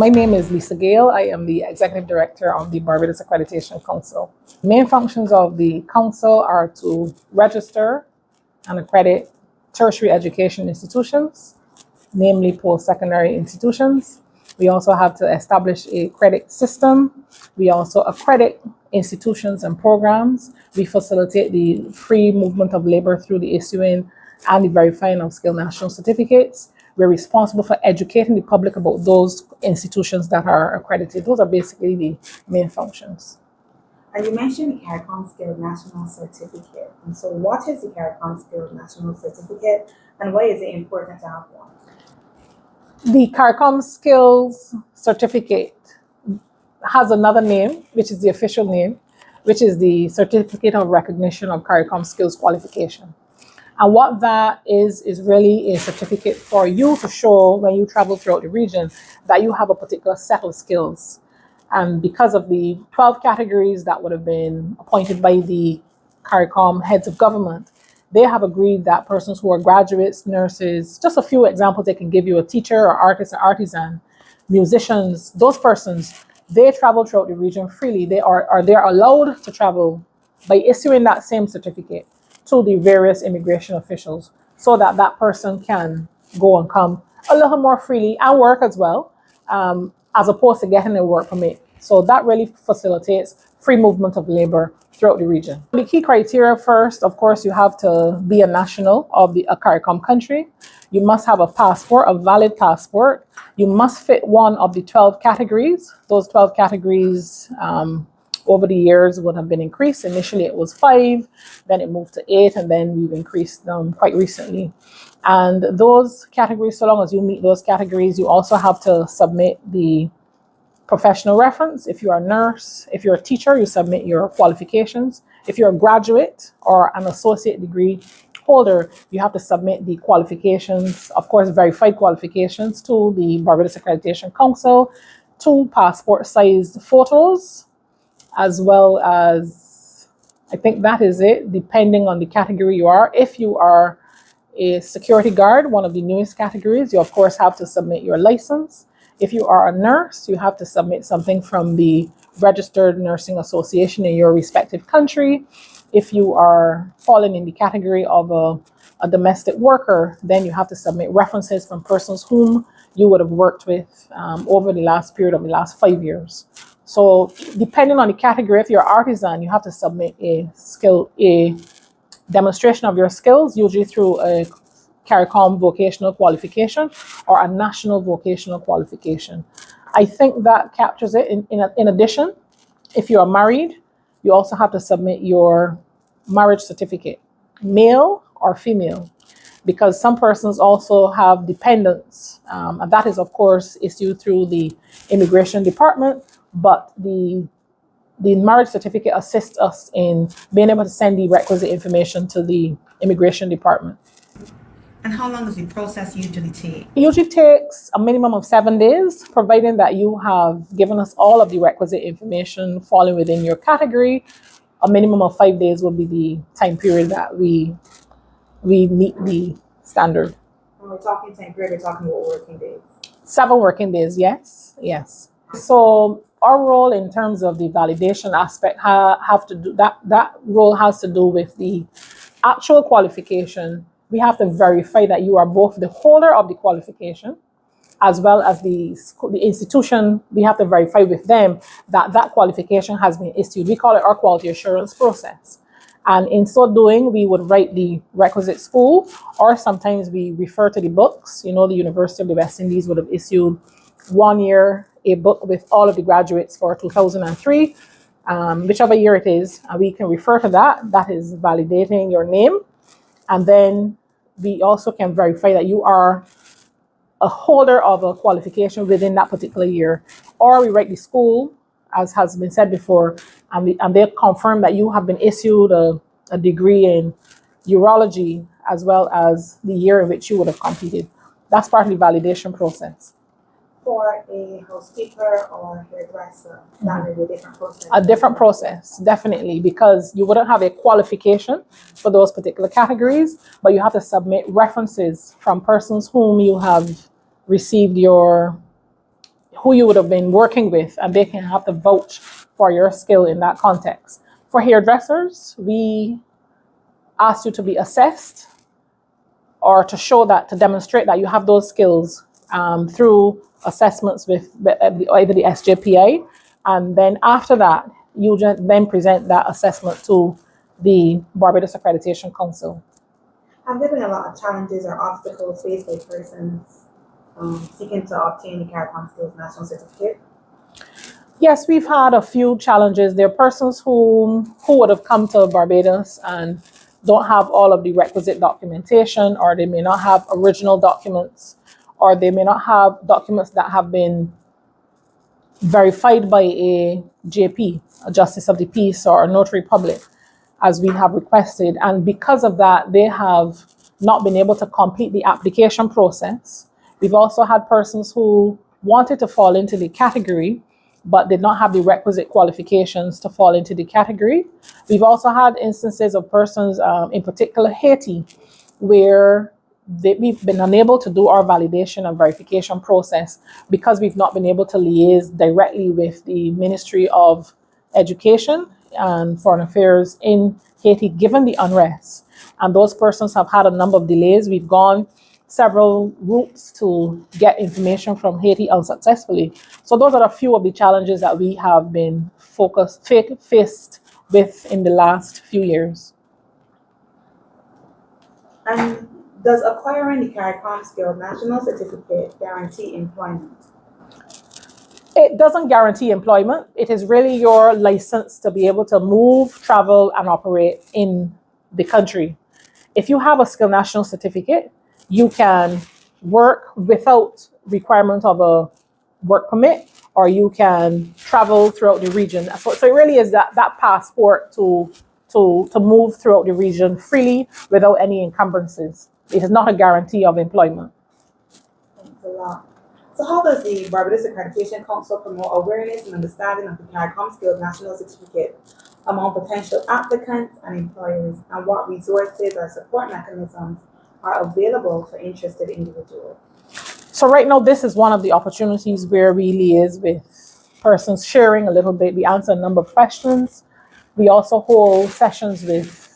My name is Lisa Gale. I am the Executive Director of the Barbados Accreditation Council. Main functions of the Council are to register and accredit tertiary education institutions, namely post-secondary institutions. We also have to establish a credit system. We also accredit institutions and programs. We facilitate the free movement of labor through the issuing and the verifying of skilled national certificates. We're responsible for educating the public about those institutions that are accredited. Those are basically the main functions. And you mentioned the CARICOM Skilled Nationals Certificate. And so what is the CARICOM Skilled Nationals Certificate and why is it important to have one? The CARICOM Skills Certificate has another name, which is the official name, which is the Certificate of Recognition of CARICOM Skills Qualification. And what that is really a certificate for you to show when you travel throughout the region that you have a particular set of skills. And because of the 12 categories that would have been appointed by the CARICOM heads of government, they have agreed that persons who are graduates, nurses, just a few examples they can give you, a teacher or artist or artisan, musicians, those persons, they travel throughout the region freely. They're allowed to travel by issuing that same certificate to the various immigration officials so that that person can go and come a little more freely and work as well, as opposed to getting a work permit. So that really facilitates free movement of labor throughout the region. The key criteria first, of course, you have to be a national of a CARICOM country. You must have a passport, a valid passport. You must fit one of the 12 categories. Those 12 categories over the years would have been increased. Initially it was 5, then it moved to 8, and then we've increased them quite recently. And those categories, so long as you meet those categories, you also have to submit the professional reference. If you're a nurse, if you're a teacher, you submit your qualifications. If you're a graduate or an associate degree holder, you have to submit the qualifications, of course, verified qualifications to the Barbados Accreditation Council, 2 passport-sized photos, as well as, I think that is it, depending on the category you are. If you are a security guard, one of the newest categories, you of course have to submit your license. If you are a nurse, you have to submit something from the Registered Nursing Association in your respective country. If you are falling in the category of a domestic worker, then you have to submit references from persons whom you would have worked with over the last period of the last 5 years. So depending on the category, if you're an artisan, you have to submit a demonstration of your skills, usually through a CARICOM vocational qualification or a national vocational qualification. I think that captures it. In addition, if you are married, you also have to submit your marriage certificate, male or female, because some persons also have dependents. And that is, of course, issued through the immigration department. But the marriage certificate assists us in being able to send the requisite information to the immigration department. And how long does the process usually take? It usually takes a minimum of 7 days, providing that you have given us all of the requisite information falling within your category. A minimum of 5 days will be the time period that we meet the standard. When we're talking time period, we're talking about working days. 7 working days, yes. So our role in terms of the validation aspect that role has to do with the actual qualification. We have to verify that you are both the holder of the qualification as well as the institution. We have to verify with them that that qualification has been issued. We call it our quality assurance process. And in so doing, we would write the requisite school, or sometimes we refer to the books. You know, the University of the West Indies would have issued 1 year a book with all of the graduates for 2003, whichever year it is, and we can refer to that. That is validating your name. And then we also can verify that you are a holder of a qualification within that particular year. Or we write the school, as has been said before, and they confirm that you have been issued a degree in urology as well as the year in which you would have completed. That's part of the validation process. For a housekeeper or hairdresser, that may be a different process. A different process, definitely, because you wouldn't have a qualification for those particular categories, but you have to submit references from persons whom you have received who you would have been working with, and they can have to vouch for your skill in that context. For hairdressers, we ask you to be assessed or to show that, to demonstrate that you have those skills through assessments with either the SJPI, and then after that, you then present that assessment to the Barbados Accreditation Council. Have there been a lot of challenges or obstacles faced by persons seeking to obtain the CARICOM Skilled National Certificate? Yes, we've had a few challenges. There are persons who would have come to Barbados and don't have all of the requisite documentation, or they may not have original documents, or they may not have documents that have been verified by a JP, a Justice of the Peace, or a Notary Public, as we have requested. And because of that, they have not been able to complete the application process. We've also had persons who wanted to fall into the category, but did not have the requisite qualifications to fall into the category. We've also had instances of persons, in particular Haiti, where we've been unable to do our validation and verification process because we've not been able to liaise directly with the Ministry of Education and Foreign Affairs in Haiti, given the unrest. And those persons have had a number of delays. We've gone several routes to get information from Haiti unsuccessfully. So those are a few of the challenges that we have been faced with in the last few years. And does acquiring the CARICOM Skilled National Certificate guarantee employment? It doesn't guarantee employment. It is really your license to be able to move, travel, and operate in the country. If you have a Skilled National Certificate, you can work without requirement of a work permit, or you can travel throughout the region. So it really is that passport to move throughout the region freely without any encumbrances. It is not a guarantee of employment. Thanks a lot. So how does the Barbados Accreditation Council promote awareness and understanding of the CARICOM Skilled National Certificate among potential applicants and employers, and what resources or support mechanisms are available for interested individuals? So right now, this is one of the opportunities where we liaise with persons, sharing a little bit. We answer a number of questions. We also hold sessions with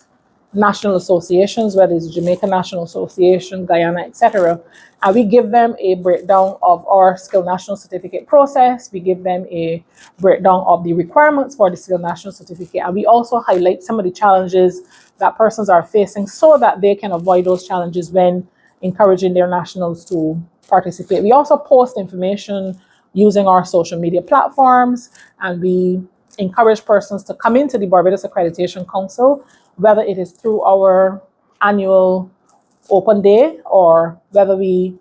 national associations, whether it's Jamaica National Association, Guyana, etc. And we give them a breakdown of our Skilled National Certificate process. We give them a breakdown of the requirements for the Skilled National Certificate. And we also highlight some of the challenges that persons are facing so that they can avoid those challenges when encouraging their nationals to participate. We also post information using our social media platforms, and we encourage persons to come into the Barbados Accreditation Council, whether it is through our annual open day or whether we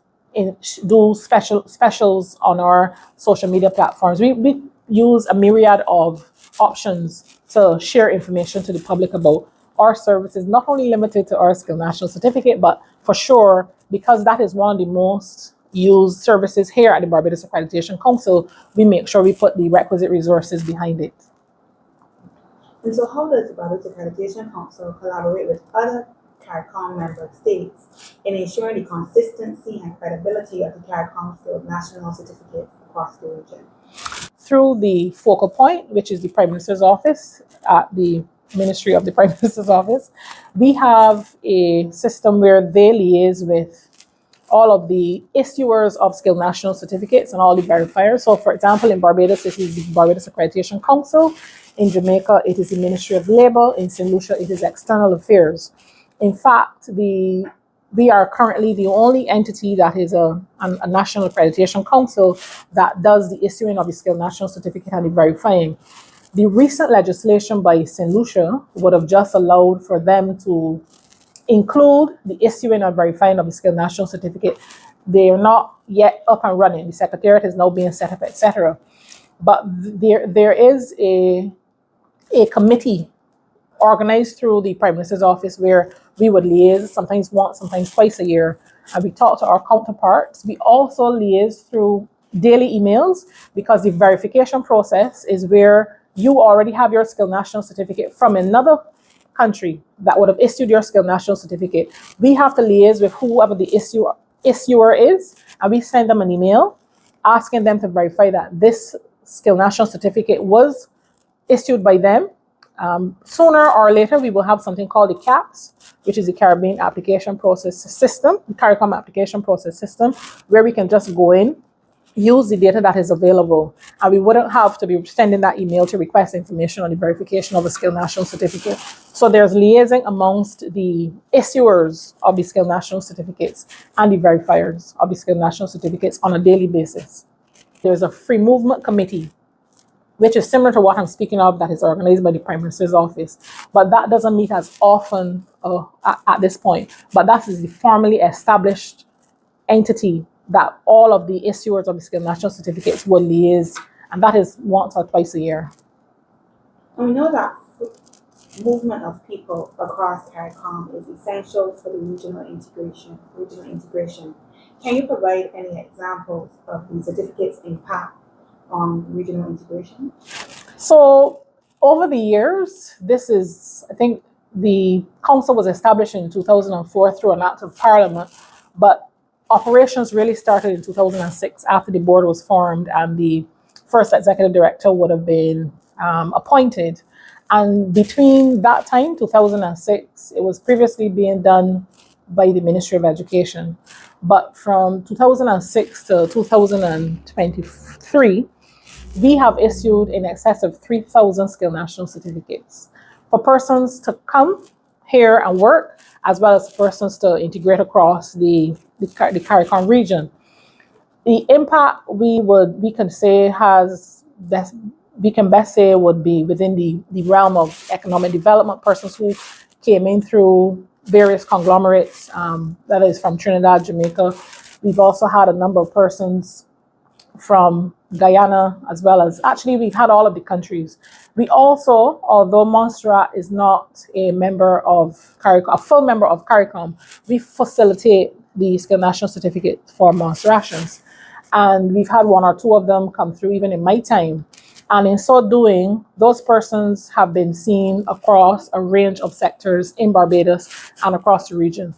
do specials on our social media platforms. We use a myriad of options to share information to the public about our services, not only limited to our Skilled National Certificate, but for sure, because that is one of the most used services here at the Barbados Accreditation Council, we make sure we put the requisite resources behind it. And so how does the Barbados Accreditation Council collaborate with other CARICOM member states in ensuring the consistency and credibility of the CARICOM Skilled National Certificates across the region? Through the focal point, which is the Prime Minister's Office at the Ministry of the Prime Minister's Office, we have a system where they liaise with all of the issuers of Skilled National Certificates and all the verifiers. So for example, in Barbados, it is the Barbados Accreditation Council. In Jamaica, it is the Ministry of Labour. In St. Lucia, it is External Affairs. In fact, we are currently the only entity that is a National Accreditation Council that does the issuing of the Skilled National Certificate and the verifying. The recent legislation by St. Lucia would have just allowed for them to include the issuing and verifying of the Skilled National Certificate. They are not yet up and running. The Secretariat is now being set up, etc. But there is a committee organized through the Prime Minister's Office where we would liaise sometimes once, sometimes twice a year, and we talk to our counterparts. We also liaise through daily emails, because the verification process is where you already have your Skilled National Certificate from another country that would have issued your Skilled National Certificate. We have to liaise with whoever the issuer is, and we send them an email asking them to verify that this Skilled National Certificate was issued by them. Sooner or later, we will have something called the CAPS, which is the Caribbean Application Process System, the CARICOM Application Process System, where we can just go in, use the data that is available, and we wouldn't have to be sending that email to request information on the verification of a Skilled National Certificate. So there's liaising amongst the issuers of the Skilled National Certificates and the verifiers of the Skilled National Certificates on a daily basis. There's a free movement committee, which is similar to what I'm speaking of, that is organized by the Prime Minister's office. But that doesn't meet as often at this point. But that is the formally established entity that all of the issuers of the Skilled National Certificates will liaise, and that is once or twice a year. And we know that movement of people across CARICOM is essential for the regional integration. Can you provide any examples of the certificate's impact on regional integration? So over the years, I think the council was established in 2004 through an act of parliament, but operations really started in 2006 after the board was formed and the first executive director would have been appointed. And between that time, 2006, it was previously being done by the Ministry of Education. But from 2006 to 2023, we have issued in excess of 3,000 Skilled National Certificates for persons to come here and work, as well as persons to integrate across the CARICOM region. The impact we can best say would be within the realm of economic development. Persons who came in through various conglomerates, that is from Trinidad, Jamaica. We've also had a number of persons from Guyana, as well as, actually we've had all of the countries. We also, although Montserrat is not a member of CARICOM, a full member of CARICOM, we facilitate the Skilled National Certificate for Montserratians. And we've had one or two of them come through even in my time. And in so doing, those persons have been seen across a range of sectors in Barbados and across the region.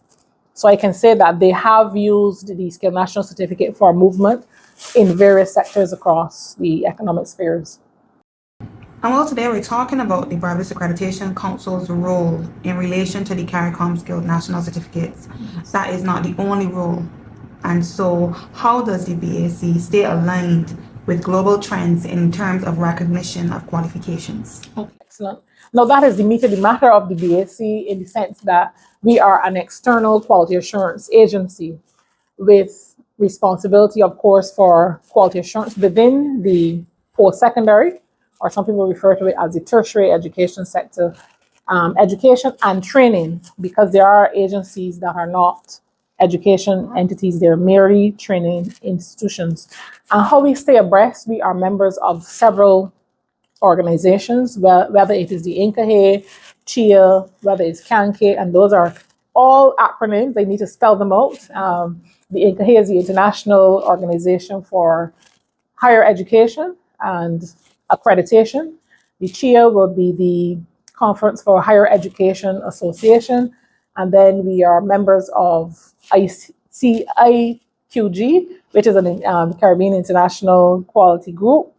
So I can say that they have used the Skilled National Certificate for movement in various sectors across the economic spheres. And well, today we're talking about the Barbados Accreditation Council's role in relation to the CARICOM Skilled National Certificates. That is not the only role. And so how does the BAC stay aligned with global trends in terms of recognition of qualifications? Excellent. Now that is the meat of the matter of the BAC, in the sense that we are an external quality assurance agency with responsibility, of course, for quality assurance within the post-secondary, or some people refer to it as the tertiary education sector, education and training, because there are agencies that are not education entities, they're merely training institutions. And how we stay abreast, we are members of several organizations, whether it is the INCAHE, CHIA, whether it's CANCE, and those are all acronyms. I need to spell them out. The INCAHE is the International Organization for Higher Education and Accreditation. The CHIA will be the Conference for Higher Education Association. And then we are members of IQG, which is a Caribbean International Quality Group.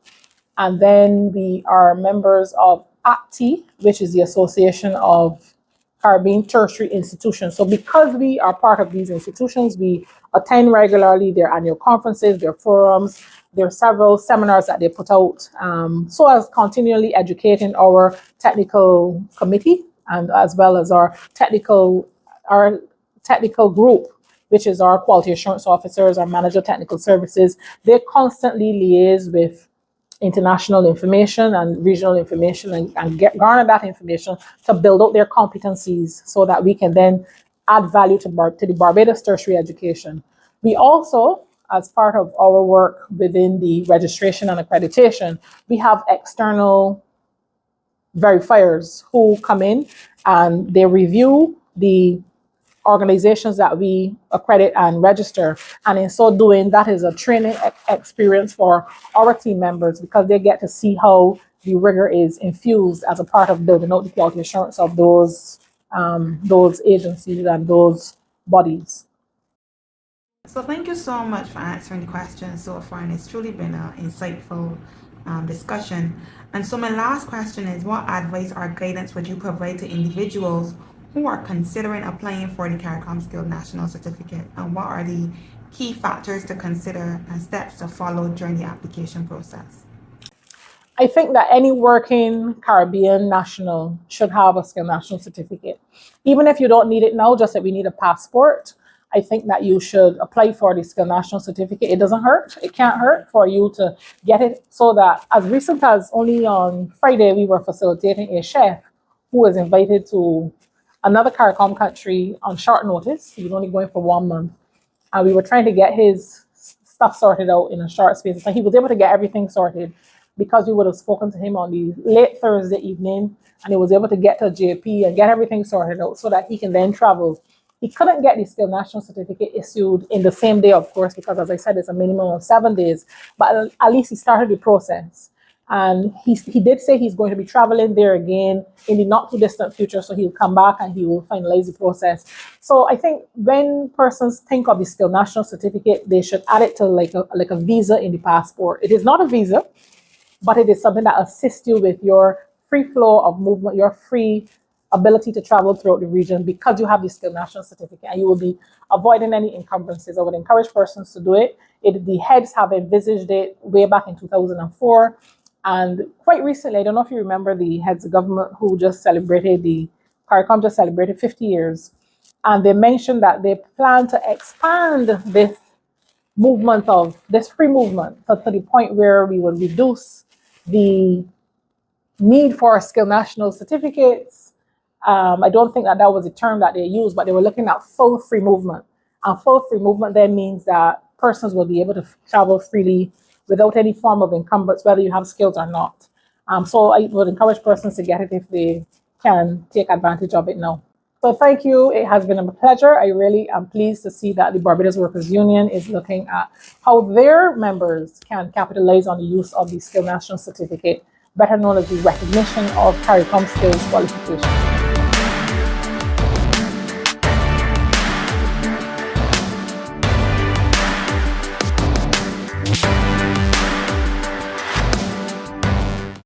And then we are members of ACTI, which is the Association of Caribbean Tertiary Institutions. So because we are part of these institutions, we attend regularly their annual conferences, their forums. There are several seminars that they put out, so as continually educating our technical committee, and as well as our technical group, which is our quality assurance officers, our manager technical services. They constantly liaise with international information and regional information and garner that information to build out their competencies so that we can then add value to the Barbados tertiary education. We also, as part of our work within the registration and accreditation, we have external verifiers who come in and they review the organizations that we accredit and register. And in so doing, that is a training experience for our team members, because they get to see how the rigor is infused as a part of building out the quality assurance of those agencies and those bodies. So thank you so much for answering the questions so far, and it's truly been an insightful discussion. And so my last question is, what advice or guidance would you provide to individuals who are considering applying for the CARICOM Skilled National Certificate, and what are the key factors to consider and steps to follow during the application process? I think that any working Caribbean national should have a Skilled National Certificate. Even if you don't need it now, just that we need a passport, I think that you should apply for the Skilled National Certificate. It doesn't hurt. It can't hurt for you to get it, so that as recent as only on Friday, we were facilitating a chef who was invited to another CARICOM country on short notice. He was only going for 1 month. And we were trying to get his stuff sorted out in a short space. So he was able to get everything sorted because we would have spoken to him on the late Thursday evening, and he was able to get to JP and get everything sorted out so that he can then travel. He couldn't get the Skilled National Certificate issued in the same day, of course, because as I said, it's a minimum of 7 days, but at least he started the process. And he did say he's going to be traveling there again in the not too distant future. So he'll come back and he will finalize the process. So I think when persons think of the Skilled National Certificate, they should add it to like a visa in the passport. It is not a visa, but it is something that assists you with your free flow of movement, your free ability to travel throughout the region, because you have the Skilled National Certificate, and you will be avoiding any encumbrances. I would encourage persons to do it. The heads have envisaged it way back in 2004. And quite recently, I don't know if you remember the heads of government who just celebrated CARICOM just celebrated 50 years. And they mentioned that they plan to expand this free movement to the point where we will reduce the need for skilled national certificates. I don't think that was the term that they used, but they were looking at full free movement. And full free movement then means that persons will be able to travel freely without any form of encumbrance, whether you have skills or not. So I would encourage persons to get it if they can take advantage of it now. So thank you. It has been a pleasure. I really am pleased to see that the Barbados Workers Union is looking at how their members can capitalize on the use of the Skilled National Certificate, better known as the recognition of CARICOM skills qualification.